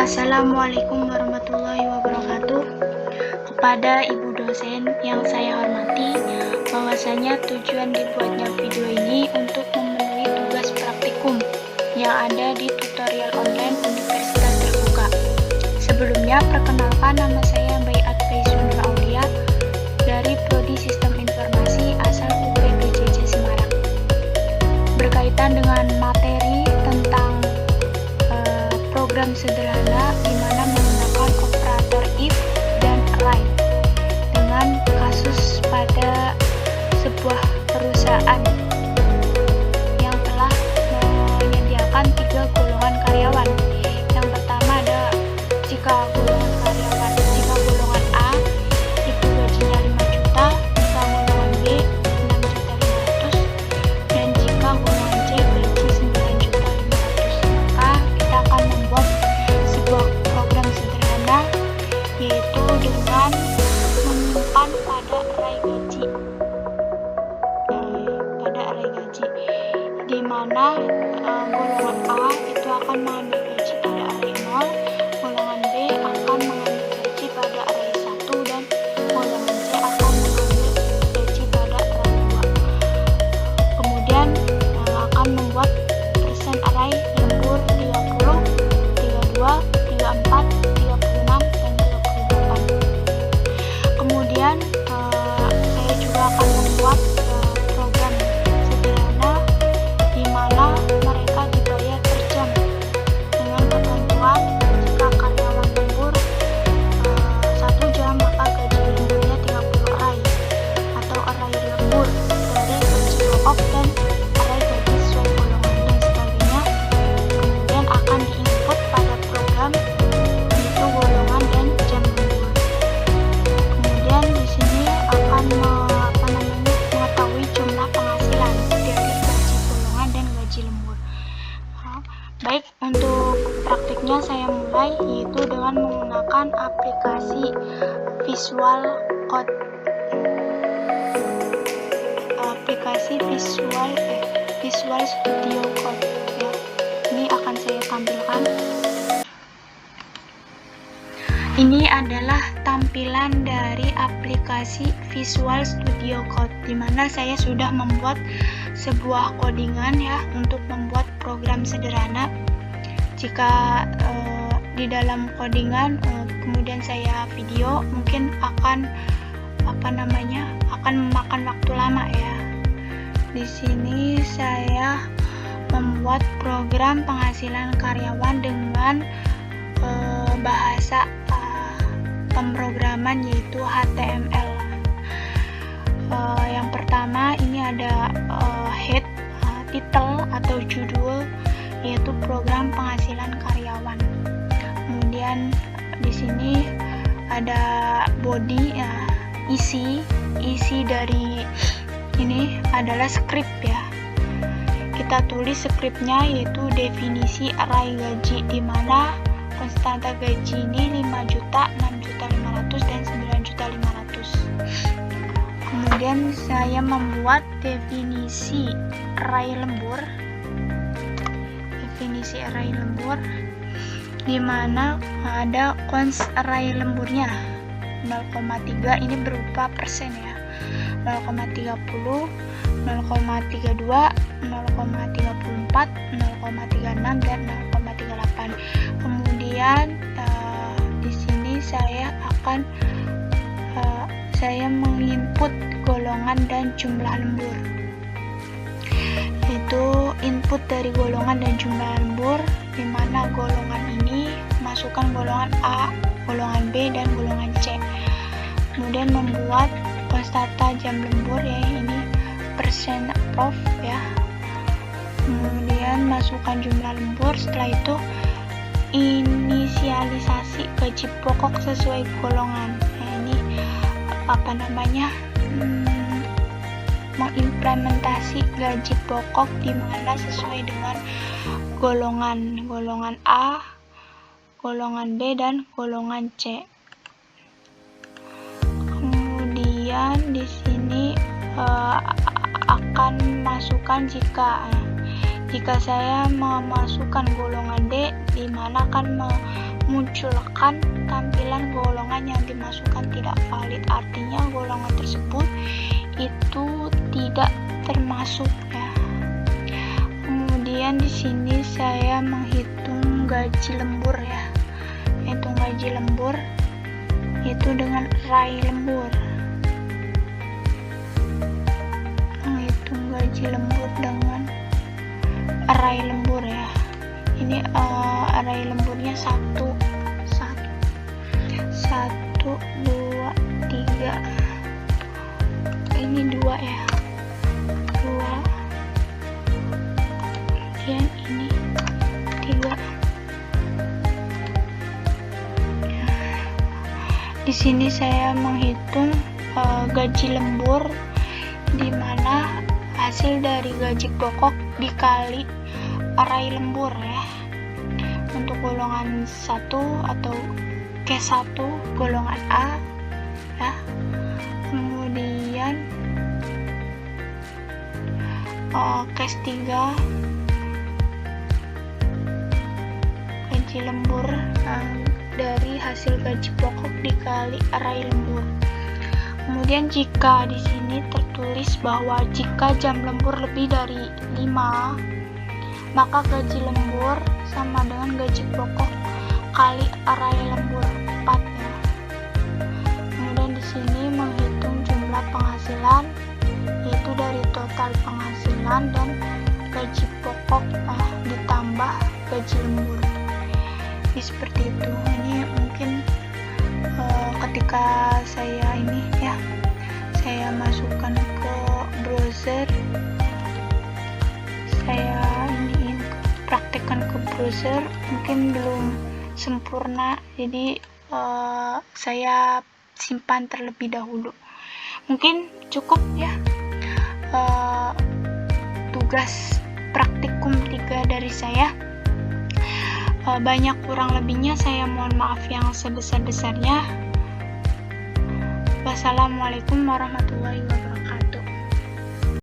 Assalamualaikum warahmatullahi wabarakatuh. Kepada Ibu dosen yang saya hormati, bahwasanya tujuan dibuatnya video ini untuk memenuhi tugas praktikum yang ada di tutorial online Universitas Terbuka. Sebelumnya, perkenalkan, nama saya Baiat Faisunur Aulia dari Prodi Sistem Informasi asal UPPJJ Semarang. Berkaitan dengan materi tentang program sederhana di mana menggunakan operator if dan array dengan kasus pada sebuah perusahaan yang telah menyediakan 3 golongan karyawan. Yang pertama ada jika golongan A itu gajinya 5 juta, jika golongan B 6.500.000, dan jika golongan C gaji 9.500.000. Maka kita akan membuat sebuah program sederhana, yaitu dengan menyimpan pada array gaji, di mana golongan A itu akan mengambil gaji pada array 0, golongan B akan mengambil gaji pada array 1, dan golongan C akan mengambil gaji pada array 2. Kemudian akan membuat persen array lembur 30, 32, 34, 36, dan 38. Kemudian saya juga akan membuat program sederhana di mana mereka dibayar per jam dengan ketentuan jika karyawan lembur 1 jam maka gaji lemburnya 30 array atau array lembur dari gaji pokok dan array gaji sesuai golongan dan sebagainya. Kemudian akan diinput pada program yaitu golongan dan jam lembur. Kemudian di sini akan mengetahui jumlah penghasilan dari gaji golongan dan gaji lembur. Baik, untuk praktiknya saya mulai yaitu dengan menggunakan aplikasi Visual Studio Code ya. Ini akan saya tampilkan. Ini adalah tampilan dari aplikasi Visual Studio Code, di mana saya sudah membuat sebuah codingan ya untuk membuat program sederhana. Jika di dalam codingan kemudian saya video, mungkin akan memakan waktu lama ya. Di sini saya membuat program penghasilan karyawan dengan bahasa pemrograman yaitu HTML. Yang pertama ini ada head, title atau judul, yaitu program penghasilan karyawan. Kemudian di sini ada body, isi dari ini adalah script ya. Kita tulis skripnya yaitu definisi array gaji, di mana konstanta gaji ini 5 juta, 6.500.000, dan 9.500.000. Kemudian saya membuat definisi array lembur. Di mana ada cons array lemburnya 0,3, ini berupa persen ya. 0,30, 0,32, 0,34, 0,36, dan 0,38. Kemudian di sini saya menginput golongan dan jumlah lembur. Itu input dari golongan dan jumlah lembur, di mana golongan ini masukkan golongan A, golongan B, dan golongan C. Kemudian membuat konstanta jam lembur ya, ini persen off ya. Kemudian masukkan jumlah lembur. Setelah itu inisialisasi gaji pokok sesuai golongan. Nah, ini mengimplementasi gaji pokok di mana sesuai dengan golongan A, golongan B, dan golongan C. Kemudian di sini akan masukkan jika saya memasukkan golongan D, di mana akan munculkan tampilan golongan yang dimasukkan tidak valid, artinya golongan tersebut itu tidak termasuk ya. Kemudian di sini saya menghitung gaji lembur ya. Hitung gaji lembur itu dengan array lembur. Menghitung gaji lembur dengan array lembur ya. Ini array lemburnya 1 2 3. Ini 2 ya. 2. Kemudian ini 3. Di sini saya menghitung gaji lembur di mana hasil dari gaji pokok dikali array lembur ya. Untuk golongan 1 atau case 1 golongan A ya. Kemudian case 3 gaji lembur dari hasil gaji pokok dikali array lembur. Kemudian jika di sini tertulis bahwa jika jam lembur lebih dari 5, maka gaji lembur sama dengan gaji pokok kali array lembur 4 ya. Kemudian di sini menghitung jumlah penghasilan, yaitu dari total penghasilan dan gaji pokok ditambah gaji lembur. Jadi seperti itu. Ini mungkin ketika saya saya masukkan ke browser, saya praktekkan ke browser, mungkin belum sempurna, jadi saya simpan terlebih dahulu. Mungkin cukup ya tugas praktikum 3 dari saya. Banyak kurang lebihnya saya mohon maaf yang sebesar-besarnya. Wassalamualaikum warahmatullahi wabarakatuh.